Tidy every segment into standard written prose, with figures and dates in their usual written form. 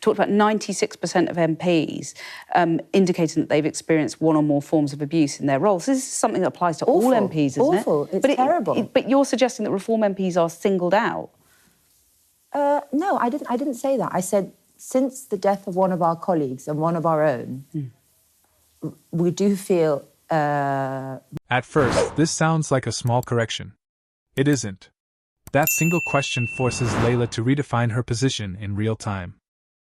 talked about 96% of MPs indicating that they've experienced one or more forms of abuse in their roles. This is something that applies to all MPs, isn't it? Awful. It's terrible. But you're suggesting that Reform MPs are singled out? No, I didn't say that. I said since the death of one of our colleagues and one of our own, we do feel... At first, this sounds like a small correction. It isn't. That single question forces Laila to redefine her position in real time.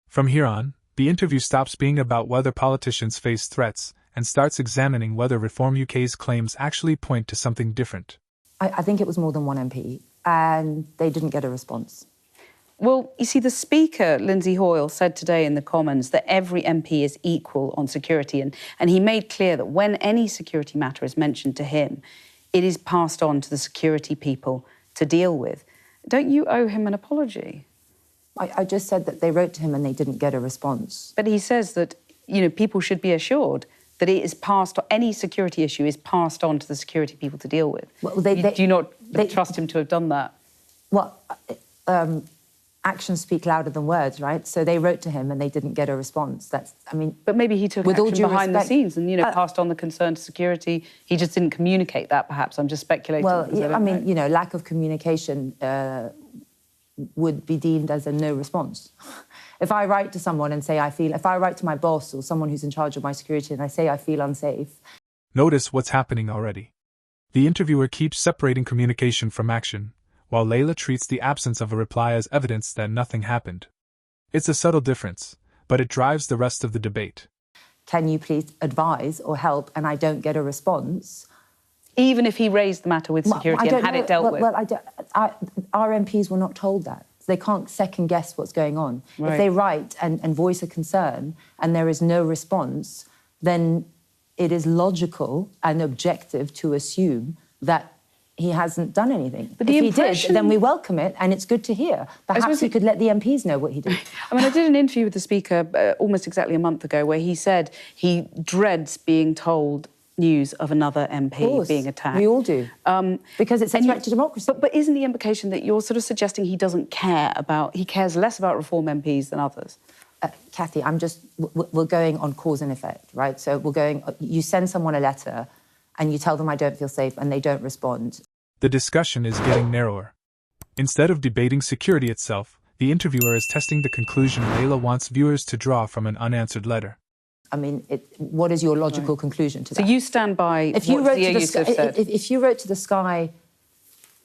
From here on, the interview stops being about whether politicians face threats and starts examining whether Reform UK's claims actually point to something different. I think it was more than one MP, and they didn't get a response. Well, you see, the Speaker, Lindsay Hoyle, said today in the Commons that every MP is equal on security, and he made clear that when any security matter is mentioned to him, it is passed on to the security people to deal with. Don't you owe him an apology? I just said that they wrote to him and they didn't get a response. But he says that, people should be assured that it is passed, any security issue is passed on to the security people to deal with. Well, do you not trust him to have done that? Well, actions speak louder than words, right? So they wrote to him and they didn't get a response. But maybe he took action behind the scenes and, passed on the concern to security. He just didn't communicate that, perhaps. I'm just speculating. Well, lack of communication would be deemed as a no response. If I write to someone and say if I write to my boss or someone who's in charge of my security and I say I feel unsafe... Notice what's happening already. The interviewer keeps separating communication from action, while Laila treats the absence of a reply as evidence that nothing happened. It's a subtle difference, but it drives the rest of the debate. Can you please advise or help, and I don't get a response? Even if he raised the matter with security and had it dealt with? Well, our MPs were not told that. So they can't second-guess what's going on. Right. If they write and voice a concern and there is no response, then it is logical and objective to assume that he hasn't done anything. But if he did, then we welcome it, and it's good to hear. Perhaps he could let the MPs know what he did. I did an interview with the Speaker almost exactly a month ago where he said he dreads being told news of another MP being attacked. We all do, because it's a threat to democracy. But isn't the implication that you're sort of suggesting he doesn't care he cares less about Reform MPs than others? Cathy, we're going on cause and effect, right? So you send someone a letter and you tell them I don't feel safe and they don't respond. The discussion is getting narrower. Instead of debating security itself, the interviewer is testing the conclusion Laila wants viewers to draw from an unanswered letter. What is your logical conclusion to that? So you stand by what Zia Yusuf said? If you wrote to the Sky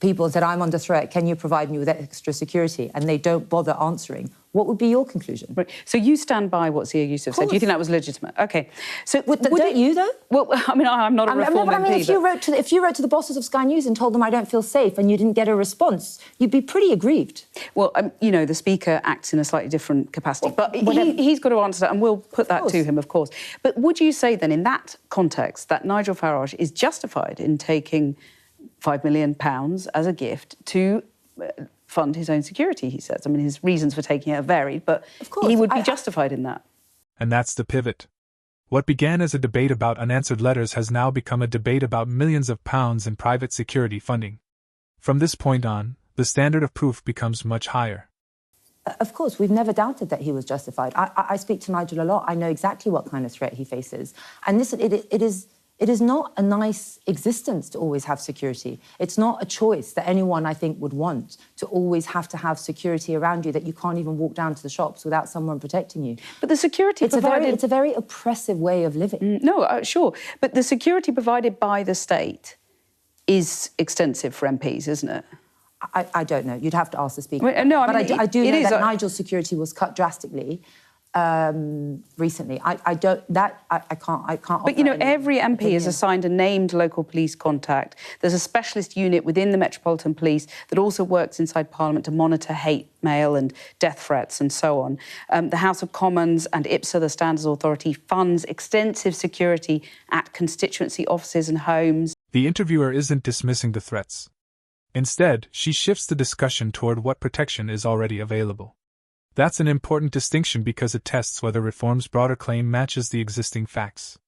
people and said, I'm under threat, can you provide me with extra security? And they don't bother answering, what would be your conclusion? Right. So you stand by what Zia Yusuf said? Do you think that was legitimate? OK. So don't you, though? Well, I'm not a Reform MP. If you wrote to the bosses of Sky News and told them I don't feel safe and you didn't get a response, you'd be pretty aggrieved. Well, the Speaker acts in a slightly different capacity. But he's got to answer that, and we'll put that to him, of course. But would you say, then, in that context, that Nigel Farage is justified in taking £5 million as a gift to fund his own security, he says? His reasons for taking it are varied, but he would be justified in that. And that's the pivot. What began as a debate about unanswered letters has now become a debate about millions of pounds in private security funding. From this point on, the standard of proof becomes much higher. Of course, we've never doubted that he was justified. I speak to Nigel a lot. I know exactly what kind of threat he faces. And listen, it is not a nice existence to always have security. It's not a choice that anyone, I think, would want, to always have to have security around you, that you can't even walk down to the shops without someone protecting you. But the security it's a very oppressive way of living. No, sure. But the security provided by the state is extensive for MPs, isn't it? I don't know. You'd have to ask the Speaker. Well, no, I do know that Nigel's security was cut drastically recently. I can't. But every MP is assigned a named local police contact. There's a specialist unit within the Metropolitan Police that also works inside Parliament to monitor hate mail and death threats and so on. The House of Commons and IPSA, the Standards Authority, funds extensive security at constituency offices and homes. The interviewer isn't dismissing the threats. Instead, she shifts the discussion toward what protection is already available. That's an important distinction because it tests whether Reform's broader claim matches the existing facts.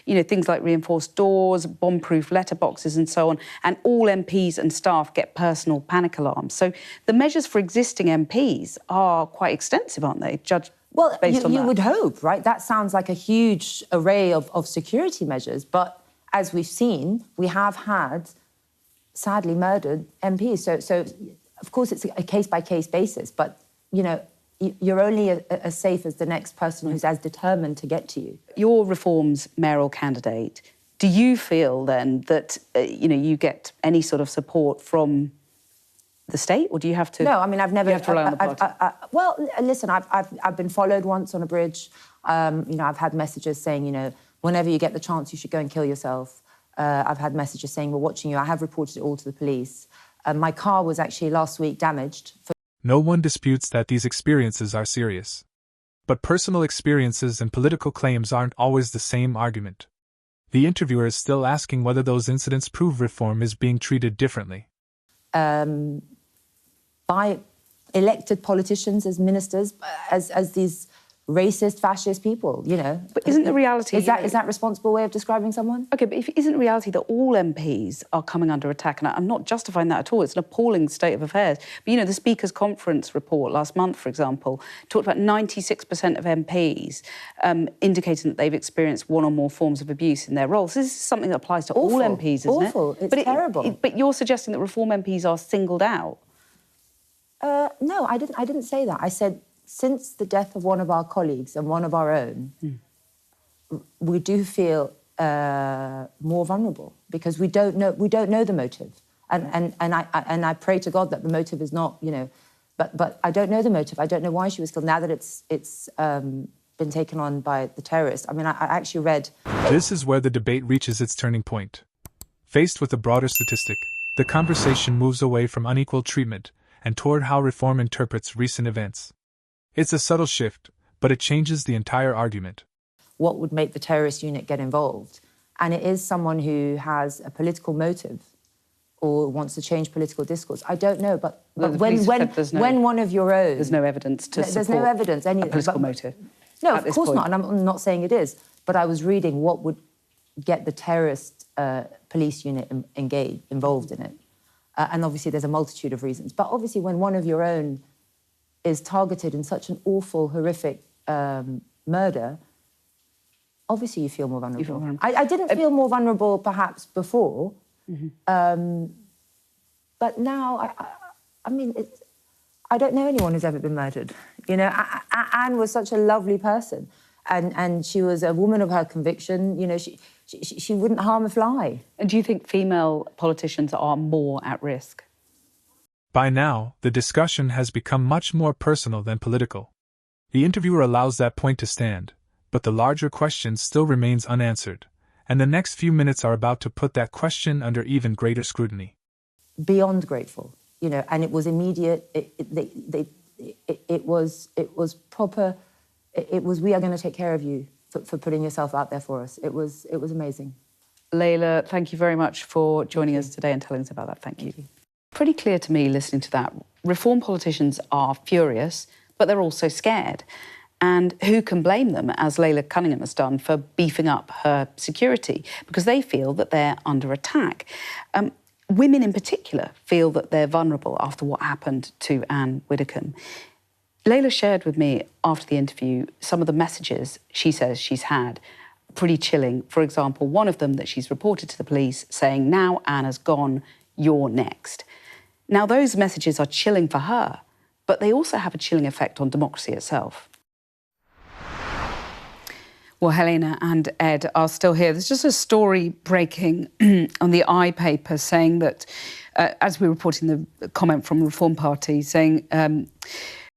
Things like reinforced doors, bomb-proof letterboxes and so on, and all MPs and staff get personal panic alarms. So the measures for existing MPs are quite extensive, aren't they? Well, based on that? You would hope, right? That sounds like a huge array of security measures. But as we've seen, we have had, sadly, murdered MPs. So of course, it's a case-by-case basis. But, you know, you're only as safe as the next person who's as determined to get to you. Your Reform's mayoral candidate, do you feel then that, you get any sort of support from the state, or do you have to? No, I mean, I've never. You have to rely on the party. Well, listen, I've been followed once on a bridge. I've had messages saying, whenever you get the chance, you should go and kill yourself. I've had messages saying, we're watching you. I have reported it all to the police. My car was actually last week damaged. No one disputes that these experiences are serious. But personal experiences and political claims aren't always the same argument. The interviewer is still asking whether those incidents prove reform is being treated differently. By elected politicians as ministers, as these racist, fascist people, But isn't the reality... Is that a responsible way of describing someone? OK, but isn't the reality that all MPs are coming under attack? And I'm not justifying that at all. It's an appalling state of affairs. But, the Speaker's Conference report last month, for example, talked about 96% of MPs indicating that they've experienced one or more forms of abuse in their roles. This is something that applies to all MPs, isn't it? Awful. It's terrible. But you're suggesting that Reform MPs are singled out? No, I didn't say that. I said, since the death of one of our colleagues and one of our own, we do feel more vulnerable because we don't know the motive, and I pray to God that the motive is not, but I don't know the motive. I don't know why she was killed. Now that it's been taken on by the terrorists. I mean, I actually read. This is where the debate reaches its turning point. Faced with a broader statistic, the conversation moves away from unequal treatment and toward how reform interprets recent events. It's a subtle shift, but it changes the entire argument. What would make the terrorist unit get involved? And it is someone who has a political motive or wants to change political discourse. I don't know, but when one of your own... There's no evidence to support there's no evidence, a political motive. No, of course not, and I'm not saying it is. But I was reading what would get the terrorist police unit involved in it. And obviously there's a multitude of reasons. But obviously when one of your own is targeted in such an awful, horrific murder, obviously you feel more vulnerable. I didn't feel more vulnerable perhaps before, but now, I mean, I don't know anyone who's ever been murdered. Anne was such a lovely person, and she was a woman of her conviction. She wouldn't harm a fly. And do you think female politicians are more at risk? By now, the discussion has become much more personal than political. The interviewer allows that point to stand, but the larger question still remains unanswered, and the next few minutes are about to put that question under even greater scrutiny. Beyond grateful, and it was immediate. It was proper. It was, we are going to take care of you for putting yourself out there for us. It was amazing. Laila, thank you very much for joining us today and telling us about that. Thank you. Pretty clear to me, listening to that, Reform politicians are furious, but they're also scared. And who can blame them, as Laila Cunningham has done, for beefing up her security? Because they feel that they're under attack. Women in particular feel that they're vulnerable after what happened to Anne Widdecombe. Laila shared with me after the interview some of the messages she says she's had, pretty chilling. For example, one of them that she's reported to the police saying, now Anne has gone, you're next. Now, those messages are chilling for her, but they also have a chilling effect on democracy itself. Well, Helena and Ed are still here. There's just a story breaking on the I paper saying that, as we're reporting the comment from Reform Party, saying...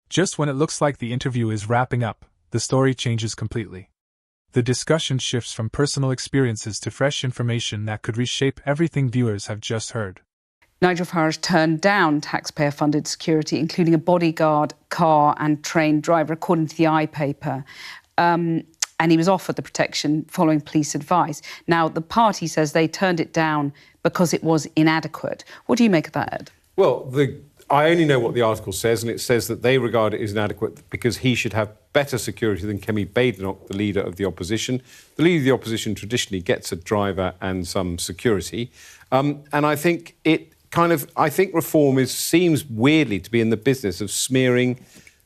Just when it looks like the interview is wrapping up, the story changes completely. The discussion shifts from personal experiences to fresh information that could reshape everything viewers have just heard. Nigel Farage turned down taxpayer-funded security, including a bodyguard, car and train driver, according to the I paper. And he was offered the protection following police advice. Now, the party says they turned it down because it was inadequate. What do you make of that, Ed? Well, I only know what the article says, and it says that they regard it as inadequate because he should have better security than Kemi Badenoch, the leader of the opposition. The leader of the opposition traditionally gets a driver and some security. And I think I think Reform seems weirdly to be in the business of smearing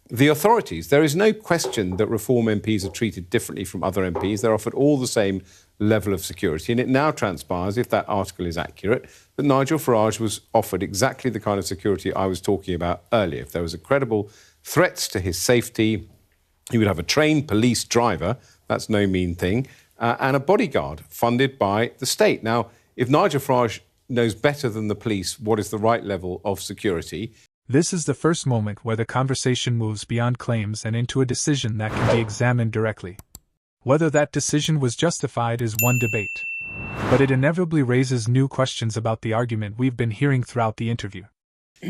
the authorities. There is no question that Reform MPs are treated differently from other MPs. They're offered all the same level of security. And it now transpires, if that article is accurate, that Nigel Farage was offered exactly the kind of security I was talking about earlier. If there was a credible threat to his safety, he would have a trained police driver, that's no mean thing, and a bodyguard funded by the state. Now, if Nigel Farage knows better than the police what is the right level of security... This is the first moment where the conversation moves beyond claims and into a decision that can be examined directly. Whether that decision was justified is one debate. But it inevitably raises new questions about the argument we've been hearing throughout the interview.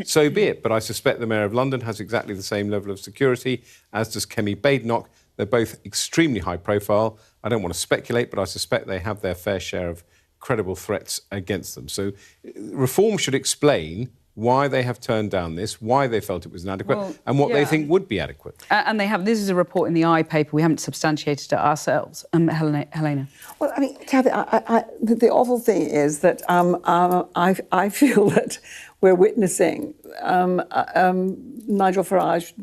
So be it, but I suspect the Mayor of London has exactly the same level of security, as does Kemi Badenoch. They're both extremely high profile. I don't want to speculate, but I suspect they have their fair share of credible threats against them. So Reform should explain why they have turned down this, why they felt it was inadequate, and what they think would be adequate. And they have, this is a report in the I paper, we haven't substantiated it ourselves. Helena. Well, I mean, Cathy, the awful thing is that I feel that we're witnessing Nigel Farage,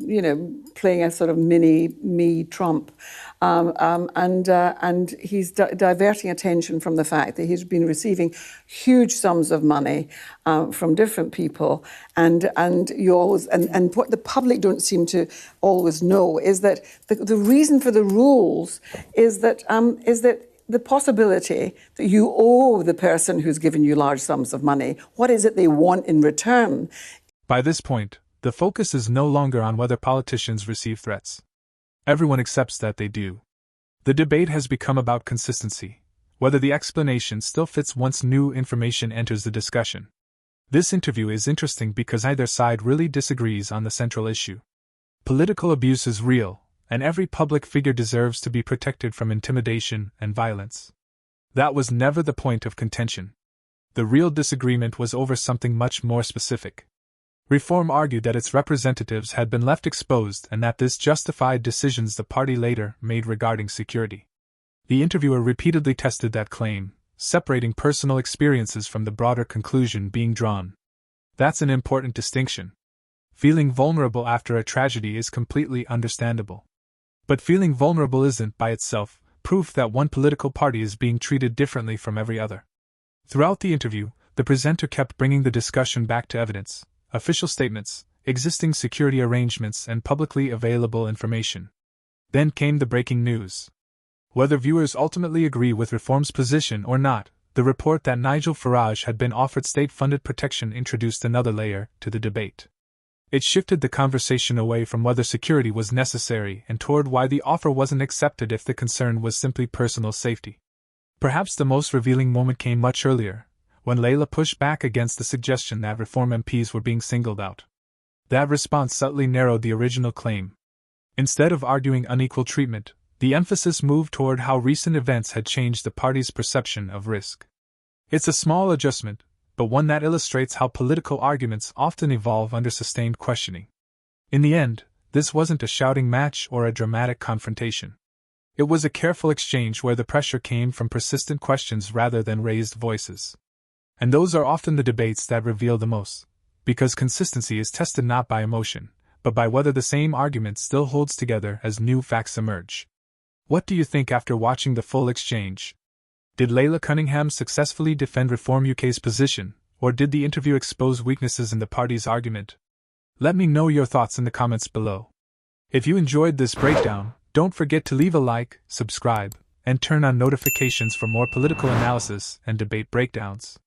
playing a sort of mini-me Trump. And he's diverting attention from the fact that he's been receiving huge sums of money from different people, and what the public don't seem to always know is that the reason for the rules is that the possibility that you owe the person who's given you large sums of money, what is it they want in return? By this point, the focus is no longer on whether politicians receive threats. Everyone accepts that they do. The debate has become about consistency, whether the explanation still fits once new information enters the discussion. This interview is interesting because either side really disagrees on the central issue. Political abuse is real, and every public figure deserves to be protected from intimidation and violence. That was never the point of contention. The real disagreement was over something much more specific. Reform argued that its representatives had been left exposed and that this justified decisions the party later made regarding security. The interviewer repeatedly tested that claim, separating personal experiences from the broader conclusion being drawn. That's an important distinction. Feeling vulnerable after a tragedy is completely understandable. But feeling vulnerable isn't, by itself, proof that one political party is being treated differently from every other. Throughout the interview, the presenter kept bringing the discussion back to evidence, official statements, existing security arrangements, and publicly available information. Then came the breaking news. Whether viewers ultimately agree with Reform's position or not, the report that Nigel Farage had been offered state-funded protection introduced another layer to the debate. It shifted the conversation away from whether security was necessary and toward why the offer wasn't accepted if the concern was simply personal safety. Perhaps the most revealing moment came much earlier, when Laila pushed back against the suggestion that Reform MPs were being singled out. That response subtly narrowed the original claim. Instead of arguing unequal treatment, the emphasis moved toward how recent events had changed the party's perception of risk. It's a small adjustment, but one that illustrates how political arguments often evolve under sustained questioning. In the end, this wasn't a shouting match or a dramatic confrontation. It was a careful exchange where the pressure came from persistent questions rather than raised voices. And those are often the debates that reveal the most, because consistency is tested not by emotion, but by whether the same argument still holds together as new facts emerge. What do you think after watching the full exchange? Did Laila Cunningham successfully defend Reform UK's position, or did the interview expose weaknesses in the party's argument? Let me know your thoughts in the comments below. If you enjoyed this breakdown, don't forget to leave a like, subscribe, and turn on notifications for more political analysis and debate breakdowns.